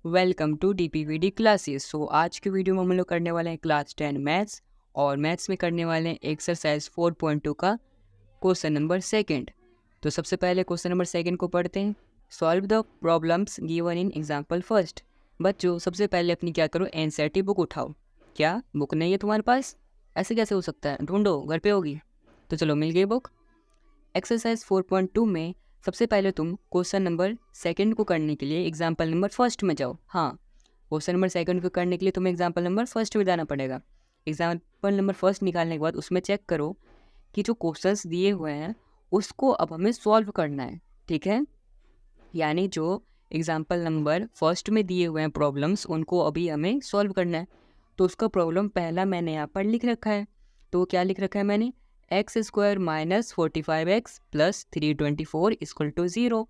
Welcome to DPVD classes. So आज की video में हम लोग करने वाले हैं क्लास 10 मैथ्स और मैथ्स में करने वाले हैं एक्सरसाइज 4.2 का क्वेश्चन नंबर सेकंड। तो सबसे पहले क्वेश्चन नंबर सेकंड को पढ़ते हैं। Solve the problems given in example first. बच्चों सबसे पहले अपनी क्या करो, एनसीईआरटी बुक उठाओ। क्या बुक नहीं है तुम्हारे पास? ऐसे कैसे हो सकता है, ढूंढो, घर पे होगी। तो चलो मिल गई बुक। एक्सरसाइज 4.2 में सबसे पहले तुम क्वेश्चन नंबर सेकंड को करने के लिए एग्जाम्पल नंबर फर्स्ट में जाओ। हाँ, क्वेश्चन नंबर सेकंड को करने के लिए तुम्हें एग्जाम्पल नंबर फर्स्ट में जाना पड़ेगा। एग्जाम्पल नंबर फर्स्ट निकालने के बाद उसमें चेक करो कि जो क्वेश्चंस दिए हुए हैं उसको अब हमें सॉल्व करना है। ठीक है, यानी जो एग्जाम्पल नंबर फर्स्ट में दिए हुए हैं प्रॉब्लम्स, उनको अभी हमें सॉल्व करना है। तो उसका प्रॉब्लम पहला मैंने यहाँ पर लिख रखा है। तो क्या लिख रखा है मैंने? x² minus 45x plus 324 equal to 0।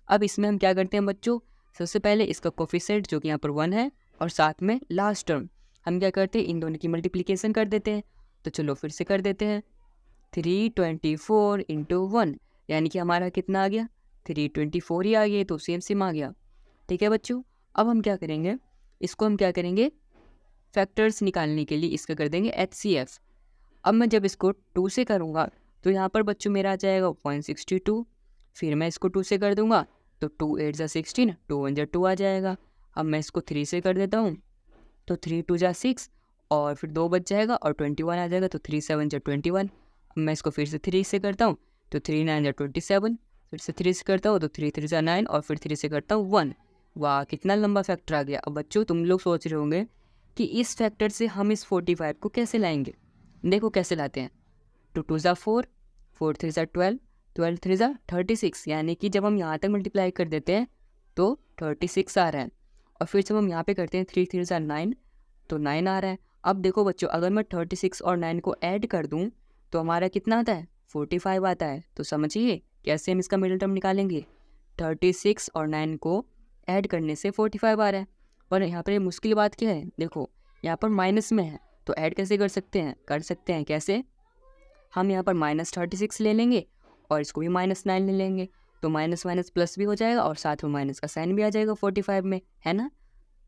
अब इसमें हम क्या करते हैं बच्चों, सबसे पहले इसका कोफिशिएंट जो कि यहाँ पर 1 है और साथ में लास्ट टर्म हम क्या करते हैं, इन दोनों की मल्टीप्लिकेशन कर देते हैं। तो चलो फिर से कर देते हैं। 324 इंटू 1 यानी कि हमारा कितना आ गया, 324 ही आ गया। तो सेम सेम आ गया। ठीक है बच्चों, अब हम क्या करेंगे, इसको हम क्या करेंगे, फैक्टर्स निकालने के लिए इसका कर देंगे HCF। अब मैं जब इसको 2 से करूँगा तो यहाँ पर बच्चों मेरा आ जाएगा 162। फिर मैं इसको 2 से कर दूँगा तो 2 8 जा 16, 2 1 जा 2 आ जाएगा। अब मैं इसको 3 से कर देता हूँ तो 3 2 जा 6 और फिर 2 बच जाएगा और 21 आ जाएगा। तो 3 7 जा 21। अब मैं इसको फिर से 3 से करता हूँ तो 3 9 जा 27। फिर से 3 से करता हूँ तो 3 3 जा 9 और फिर 3 से करता हूँ 1। वाह, कितना लंबा फैक्टर आ गया। अब बच्चों तुम लोग सोच रहे होंगे कि इस फैक्टर से हम इस 45 को कैसे लाएंगे। देखो कैसे लाते हैं। 2 2 जा 4, 4 3 जा 12, 12 3 जा 36। यानी कि जब हम यहाँ तक मल्टीप्लाई कर देते हैं तो 36 आ रहा है। और फिर जब हम यहाँ पे करते हैं 3 3 जा 9 तो 9 आ रहा है। अब देखो बच्चों, अगर मैं 36 और 9 को ऐड कर दूँ तो हमारा कितना आता है, 45 आता है। तो समझिए कैसे हम इसका मिडिल टर्म निकालेंगे। 36 और 9 को ऐड करने से 45 आ रहा है। और यहाँ पर मुश्किल बात क्या है, देखो यहाँ पर माइनस में है तो ऐड कैसे कर सकते हैं, कैसे, हम यहाँ पर -36 ले लेंगे और इसको भी -9 ले लेंगे। तो माइनस माइनस प्लस भी हो जाएगा और साथ में माइनस का साइन भी आ जाएगा 45 में, है ना।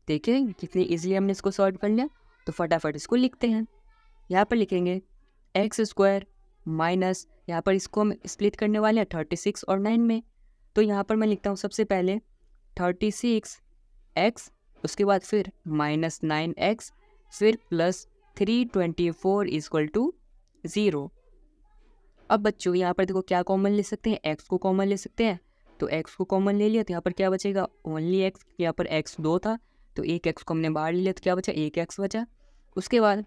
देखिए कितनी इजीली हमने इसको सॉल्व कर लिया। तो फटाफट इसको लिखते हैं। यहाँ पर लिखेंगे x² माइनस, यहाँ पर इसको हम स्प्लिट करने वाले हैं 36 और 9 में। तो यहाँ पर मैं लिखता हूँ सबसे पहले 36x, उसके बाद फिर -9x, फिर प्लस 324 इक्वल टू 0। अब बच्चों यहाँ पर देखो क्या कॉमन ले सकते हैं, x को कॉमन ले सकते हैं। तो x को कॉमन ले लिया तो यहाँ पर क्या बचेगा, ओनली x। यहाँ पर x 2 था तो एक x को हमने बाहर ले लिया तो क्या बचा, एक x बचा। उसके बाद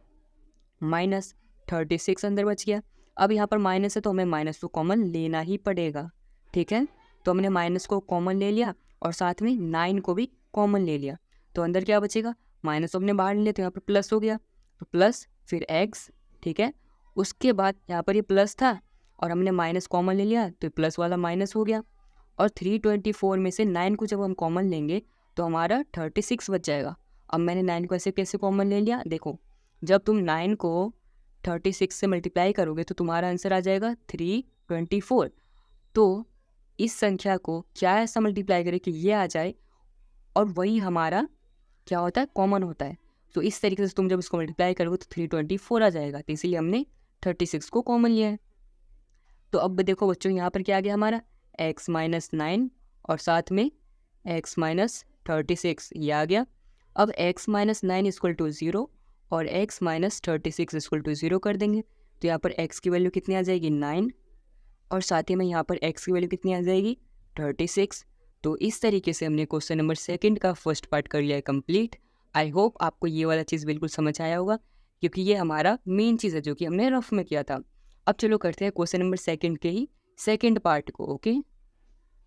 -36 अंदर बच गया। अब यहाँ पर माइनस है तो हमें माइनस को कॉमन लेना ही पड़ेगा। ठीक है, तो हमने माइनस को कॉमन ले लिया और साथ में 9 को भी कॉमन ले लिया। तो अंदर क्या बचेगा, माइनस तो हमने बाहर ले लिया तो यहाँ पर प्लस हो गया। तो प्लस फिर x। ठीक है, उसके बाद यहाँ पर ये प्लस था और हमने माइनस कॉमन ले लिया तो प्लस वाला माइनस हो गया। और 324 में से 9 को जब हम कॉमन लेंगे तो हमारा 36 बच जाएगा। अब मैंने 9 को ऐसे कैसे कॉमन ले लिया, देखो जब तुम 9 को 36 से मल्टीप्लाई करोगे तो तुम्हारा आंसर आ जाएगा 324। तो इस संख्या को क्या ऐसा मल्टीप्लाई करें कि ये आ जाए और वही हमारा क्या होता है, कॉमन होता है। तो इस तरीके से तुम जब इसको मल्टीप्लाई करोगे तो 324 आ जाएगा। तो इसीलिए हमने 36 को कॉमन लिया है। तो अब देखो बच्चों यहाँ पर क्या आ गया हमारा, x माइनस 9 और साथ में x माइनस 36 ये आ गया। अब x माइनस 9 इक्वल टू 0 और x माइनस 36 इक्वल टू 0 कर देंगे। तो यहाँ पर x की वैल्यू कितनी आ जाएगी, 9, और साथ ही में यहाँ पर x की वैल्यू कितनी आ जाएगी, 36। तो इस तरीके से हमने क्वेश्चन नंबर सेकंड का फर्स्ट पार्ट कर लिया है कंप्लीट। आई होप आपको ये वाला चीज़ बिल्कुल समझ आया होगा, क्योंकि ये हमारा मेन चीज़ है जो कि हमने रफ में किया था। अब चलो करते हैं क्वेश्चन नंबर सेकंड के ही सेकंड पार्ट को। ओके,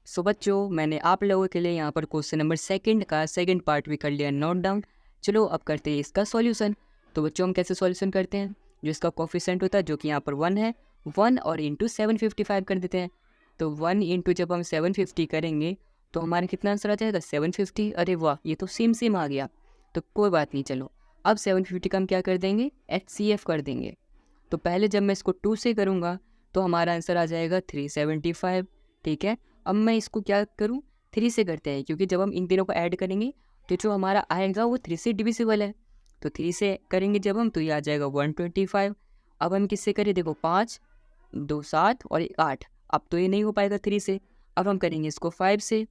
सो बच्चों मैंने आप लोगों के लिए यहाँ पर क्वेश्चन नंबर सेकंड का सेकंड पार्ट भी कर लिया नोट डाउन। चलो अब करते हैं इसका सॉल्यूशन। तो बच्चों हम कैसे सॉल्यूशन करते हैं, जो इसका कोफिशिएंट होता है जो कि यहाँ पर 1 है, 1 और इंटू 755 कर देते हैं। तो 1 इंटू जब हम 750 करेंगे तो हमारा कितना आंसर आ जाएगा, 750। अरे वाह, ये तो सेम सेम आ गया। तो कोई बात नहीं, चलो अब 750 का हम क्या कर देंगे, HCF कर देंगे। तो पहले जब मैं इसको 2 से करूँगा तो हमारा आंसर आ जाएगा 375। ठीक है, अब मैं इसको क्या करूँ, 3 से करते हैं, क्योंकि जब हम इन तीनों को ऐड करेंगे तो जो हमारा आएगा वो 3 से डिविजिबल है। तो 3 से करेंगे जब हम, तो ये आ जाएगा 125। अब हम किससे करें, देखो 5, 2 7 और 1 8। अब तो ये नहीं हो पाएगा 3 से। अब हम करेंगे इसको 5 से,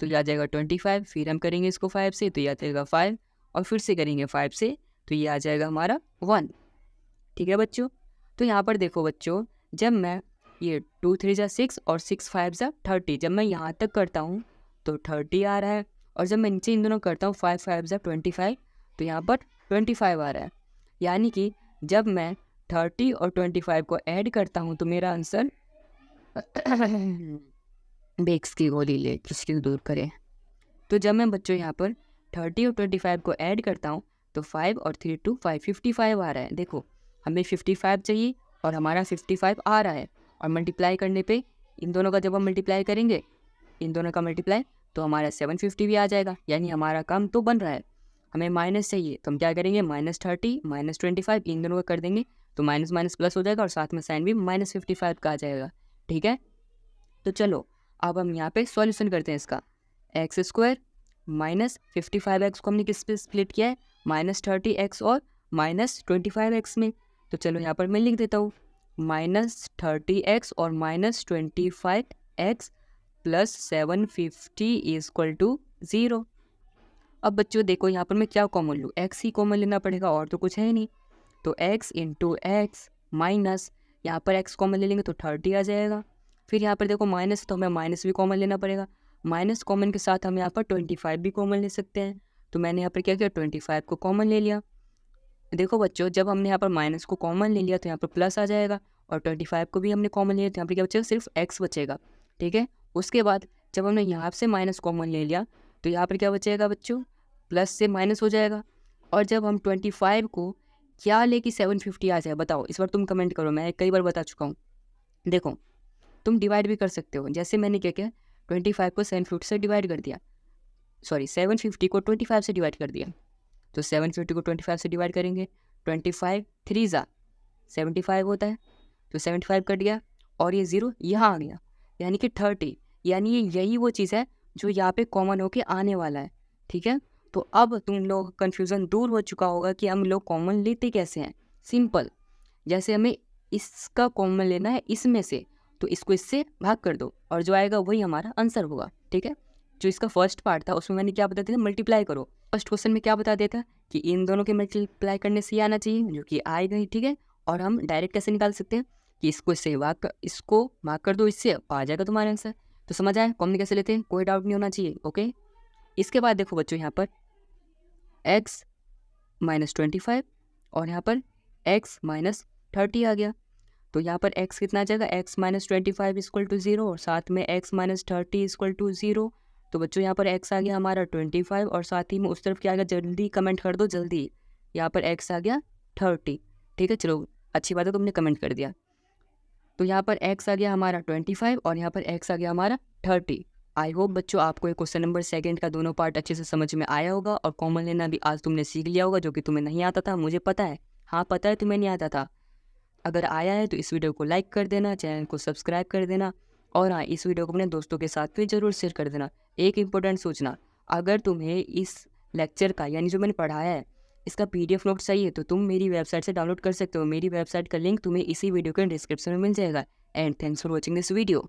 तो ये आ जाएगा 25। फिर हम करेंगे इसको 5 से, तो ये आ जाएगा 5। और फिर से करेंगे 5 से, तो ये आ जाएगा हमारा 1। ठीक है बच्चों। तो यहाँ पर देखो बच्चों, जब मैं ये 2 3 जा 6 और 6 5 जा 30, जब मैं यहाँ तक करता हूँ तो 30 आ रहा है। और जब मैं नीचे इन दोनों करता हूँ 5 5 जा 25, तो यहाँ पर 25 आ रहा है। यानी कि जब मैं 30 और 25 को ऐड करता हूँ तो मेरा आंसर बेक्स की गोली ले किसकी दूर करे। तो जब मैं बच्चों यहाँ पर 30 और 25 को ऐड करता हूँ तो 5 और 3 2 5 55 आ रहा है। देखो हमें 55 चाहिए और हमारा 55 आ रहा है। और मल्टीप्लाई करने पे इन दोनों का जब हम मल्टीप्लाई करेंगे, इन दोनों का मल्टीप्लाई, तो हमारा 750 भी आ जाएगा। यानी हमारा काम तो बन रहा है। हमें माइनस चाहिए तो हम क्या करेंगे, -30 -25 इन दोनों का कर देंगे, तो माइनस माइनस प्लस हो जाएगा और साथ में साइन भी -55 का आ जाएगा। ठीक है। तो चलो अब हम यहाँ पे सॉल्यूशन करते हैं इसका। x² -55x को हमने किस पे स्प्लिट किया है, -30x और -25x में। तो चलो यहाँ पर मैं लिख देता हूँ -30x और -25x प्लस 750 इक्वल टू 0। अब बच्चों देखो यहाँ पर मैं क्या कॉमन लूँ, x ही कॉमन लेना पड़ेगा और तो कुछ है नहीं। तो x इंटू एक्स माइनस, यहाँ पर x कॉमन ले लेंगे तो 30 आ जाएगा। फिर यहाँ पर देखो माइनस, तो हमें माइनस भी कॉमन लेना पड़ेगा। माइनस कॉमन के साथ हम यहाँ पर 25 भी कॉमन ले सकते हैं। तो मैंने यहाँ पर क्या किया, 25 को कॉमन ले लिया। देखो बच्चों जब हमने यहाँ पर माइनस को कॉमन ले लिया तो यहाँ पर प्लस आ जाएगा, और 25 को भी हमने कॉमन लिया तो यहाँ पर क्या बचेगा, सिर्फ x बचेगा। ठीक है। उसके बाद जब हमने यहाँ से माइनस कॉमन ले लिया तो यहाँ पर क्या बचेगा बच्चों, प्लस से माइनस हो जाएगा। और जब हम 25 को क्या लेके 750 आ जाए, बताओ इस बार तुम कमेंट करो, मैं कई बार बता चुका हूँ। देखो तुम डिवाइड भी कर सकते हो, जैसे मैंने क्या किया, 25 को 750 से डिवाइड कर दिया, सॉरी 750 को 25 से डिवाइड कर दिया। तो 750 को 25 से डिवाइड करेंगे, 25 3 जा 75 होता है, तो 75 कट गया और ये 0 यहाँ आ गया, यानी कि 30। यानी यही वो चीज़ है जो यहाँ पे कॉमन होके आने वाला है। ठीक है। तो अब तुम लोग कन्फ्यूज़न दूर हो चुका होगा कि हम लोग कॉमन लेते कैसे हैं। सिंपल, जैसे हमें इसका कॉमन लेना है इसमें से, तो इसको इससे भाग कर दो और जो आएगा वही हमारा आंसर होगा। ठीक है। जो इसका फर्स्ट पार्ट था उसमें मैंने क्या बता दिया था, मल्टीप्लाई करो। फर्स्ट क्वेश्चन में क्या बता दिया था कि इन दोनों के मल्टीप्लाई करने से ये आना चाहिए, जो कि आएगा ही। ठीक है। और हम डायरेक्ट कैसे निकाल सकते हैं कि इसको इससे इसको भाग कर दो इससे, आ जाएगा तुम्हारा आंसर। तो समझ आया कॉमन कैसे लेते हैं, कोई डाउट नहीं होना चाहिए। ओके। इसके बाद देखो बच्चों यहाँ पर x -25 और यहाँ पर x -30 आ गया। तो यहाँ पर x कितना आ जाएगा, x -25 इक्वल टू 0 और साथ में x -30 इक्वल टू 0। तो बच्चों यहाँ पर x आ गया हमारा 25 और साथ ही में उस तरफ क्या आ गया, जल्दी कमेंट कर दो जल्दी, यहाँ पर x आ गया 30। ठीक है। चलो अच्छी बात है तुमने कमेंट कर दिया। तो यहाँ पर x आ गया हमारा 25 और यहाँ पर x आ गया हमारा 30। आई होप बच्चों आपको ये क्वेश्चन नंबर सेकंड का दोनों पार्ट अच्छे से समझ में आया होगा और कॉमन लेना भी आज तुमने सीख लिया होगा, जो कि तुम्हें नहीं आता था, मुझे पता है। हाँ पता है तुम्हें नहीं आता था। अगर आया है तो इस वीडियो को लाइक कर देना, चैनल को सब्सक्राइब कर देना, और हाँ इस वीडियो को अपने दोस्तों के साथ भी ज़रूर शेयर कर देना। एक इम्पोर्टेंट सूचना, अगर तुम्हें इस लेक्चर का यानी जो मैंने पढ़ाया है इसका PDF नोट चाहिए तो तुम मेरी वेबसाइट से डाउनलोड कर सकते हो। मेरी वेबसाइट का लिंक तुम्हें इसी वीडियो के डिस्क्रिप्शन में मिल जाएगा। And thanks for watching this video.